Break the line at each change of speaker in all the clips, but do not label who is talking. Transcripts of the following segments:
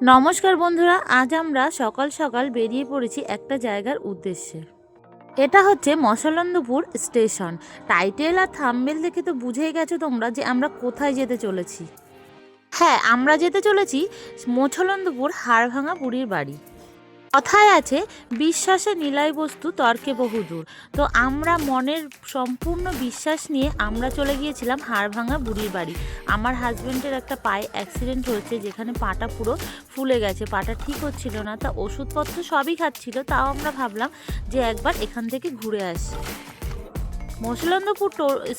নমস্কার বন্ধুরা, আজ আমরা সকাল সকাল বেরিয়ে পড়েছি একটা জায়গার উদ্দেশ্যে। এটা হচ্ছে মশলন্দপুর স্টেশন। টাইটেল আর থাম্বনেল দেখে তো বুঝেই গেছো তোমরা যে আমরা কোথায় যেতে চলেছি। হ্যাঁ, আমরা যেতে চলেছি মছলন্দপুর হাড়ভাঙা বুড়ির বাড়ি। কথায় আছে, বিশ্বাসে নিলয় বস্তু তর্কে বহুদূর। তো আমরা মনের সম্পূর্ণ বিশ্বাস নিয়ে আমরা চলে গিয়েছিলাম হাড়ভাঙা বুড়ির বাড়ি। আমার হাজব্যান্ডের একটা পায়ে অ্যাক্সিডেন্ট হয়েছে, যেখানে পাটা পুরো ফুলে গেছে, পাটা ঠিক হচ্ছিল না। তা ওষুধপত্র সবই খাচ্ছিল, তাও আমরা ভাবলাম যে একবার এখান থেকে ঘুরে আসি। মশলন্দপুর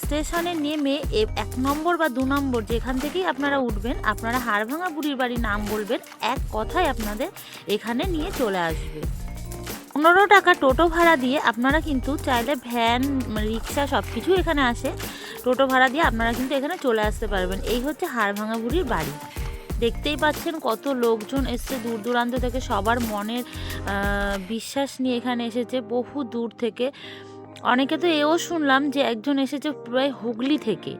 স্টেশনে নেমে 1 নম্বর বা 2 নম্বর যেখান থেকেই আপনারা উঠবেন, আপনারা হাড়ভাঙা বুড়ির বাড়ির নাম বলবেন, এক কথায় আপনাদের এখানে নিয়ে চলে আসবে। 15 টাকা টোটো ভাড়া দিয়ে আপনারা কিন্তু চাইলে ভ্যান, রিক্সা সব কিছু এখানে আসে। টোটো ভাড়া দিয়ে আপনারা কিন্তু এখানে চলে আসতে পারবেন। এই হচ্ছে হাড়ভাঙা বুড়ির বাড়ি। দেখতেই পাচ্ছেন কত লোকজন এসছে দূর দূরান্ত থেকে, সবার মনের বিশ্বাস নিয়ে এখানে এসেছে বহু দূর থেকে। অনেকে তো এও শুনলাম যে একজন এসেছে প্রায় হুগলি থেকে।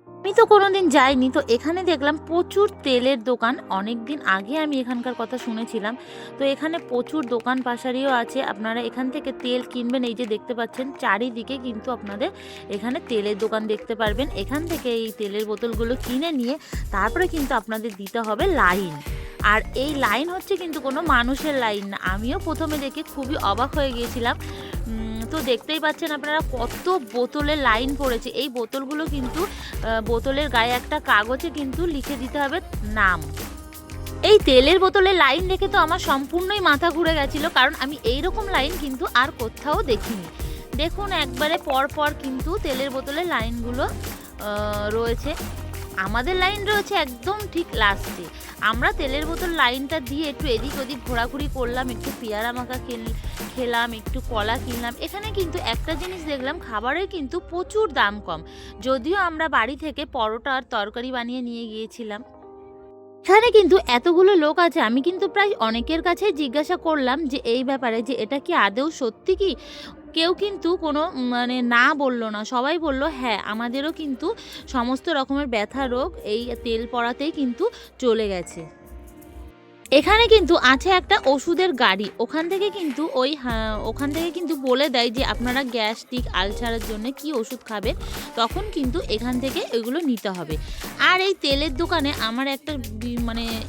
আমি তো কোনোদিন যাইনি, তো এখানে দেখলাম প্রচুর তেলের দোকান। অনেক দিন আগে আমি এখানকার কথা শুনেছিলাম। তো এখানে প্রচুর দোকান পাশারিও আছে, আপনারা এখান থেকে তেল কিনবেন। এই যে দেখতে পাচ্ছেন চারিদিকে কিন্তু আপনাদের এখানে তেলের দোকান দেখতে পারবেন। এখান থেকে এই তেলের বোতলগুলো কিনে নিয়ে তারপরে কিন্তু আপনাদের দিতে হবে লাইন। আর এই লাইন হচ্ছে কিন্তু কোনো মানুষের লাইন না। আমিও প্রথমে দেখে খুবই অবাক হয়ে গিয়েছিলাম। তো দেখতেই পাচ্ছেন আপনারা কত বোতলের লাইন পড়েছে। এই বোতলগুলো কিন্তু বোতলের গায়ে একটা কাগজে কিন্তু লিখে দিতে হবে নাম। এই তেলের বোতলের লাইন দেখে তো আমার সম্পূর্ণই মাথা ঘুরে গেছিলো, কারণ আমি এই রকম লাইন কিন্তু আর কোথাও দেখিনি। দেখুন, একবারে পর পর কিন্তু তেলের বোতলের লাইনগুলো রয়েছে। আমাদের লাইন রয়েছে একদম ঠিক লাস্টে। আমরা তেলের বোতল লাইনটা দিয়ে একটু এদিক ওদিক ঘোরাঘুরি করলাম, একটু পেয়ারা মাখা খেলাম, একটু কলা কিনলাম। এখানে কিন্তু একটা জিনিস দেখলাম, খাবারের কিন্তু প্রচুর দাম কম। যদিও আমরা বাড়ি থেকে পরোটা আর তরকারি বানিয়ে নিয়ে গিয়েছিলাম। এখানে কিন্তু এতগুলো লোক আছে, আমি কিন্তু প্রায় অনেকের কাছে জিজ্ঞাসা করলাম যে এই ব্যাপারে, যে এটা কি আদৌ সত্যি কি। কেউ কিন্তু কোনো না বললো না, সবাই বলল হ্যাঁ, আমাদেরও কিন্তু সমস্ত রকমের ব্যথা রোগ এই তেল পড়াতেই কিন্তু চলে গেছে। এখানে কিন্তু আছে একটা ওষুধের গাড়ি, ওখান থেকে কিন্তু বলে দেয় যে আপনারা গ্যাস্ট্রিক আলসারের জন্য কি ওষুধ খাবেন, তখন কিন্তু এখান থেকে এগুলো নিতে হবে। আর এই তেলের দোকানে আমার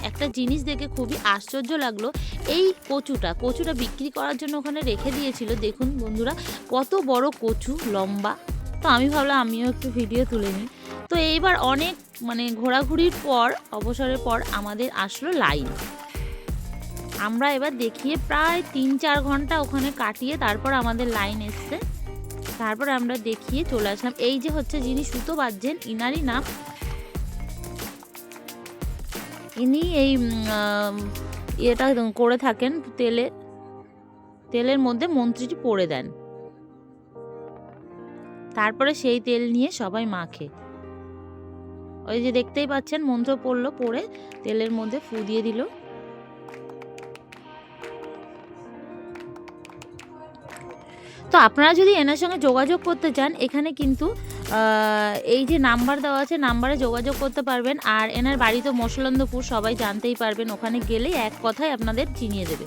একটা জিনিস দেখে খুবই আশ্চর্য লাগলো। এই কচুটা বিক্রি করার জন্য ওখানে রেখে দিয়েছিল। দেখুন বন্ধুরা, কত বড় কচু, লম্বা। তো আমি ভাবলাম আমিও একটু ভিডিও তুলে নিই। তো এইবার অনেক ঘোরাঘুরির পর, অবসরের পর আমাদের আসলো লাইন। আমরা এবার দেখিয়ে প্রায় 3-4 ঘন্টা ওখানে কাটিয়ে তারপর আমাদের লাইন এসছে। তারপর আমরা দেখিয়ে চলে আসলাম। এই যে হচ্ছে যিনি সুতো বাঁধছেন, ইনারই নাম। ইনি এই এটা করে থাকেন, তেলের মধ্যে মন্ত্রীটি পড়ে দেন, তারপরে সেই তেল নিয়ে সবাই মাখে। ওই যে দেখতেই পাচ্ছেন, মন্ত্র পড়লো, পড়ে তেলের মধ্যে ফু দিয়ে দিল। তো আপনারা যদি এনার সঙ্গে যোগাযোগ করতে চান, এখানে কিন্তু এই যে নাম্বার দেওয়া আছে, নাম্বারে যোগাযোগ করতে পারবেন। আর এনার বাড়ি তো মশলন্দপুর, সবাই জানতেই পারবেন, ওখানে গেলেই এক কথায় আপনাদের চিনিয়ে দেবে।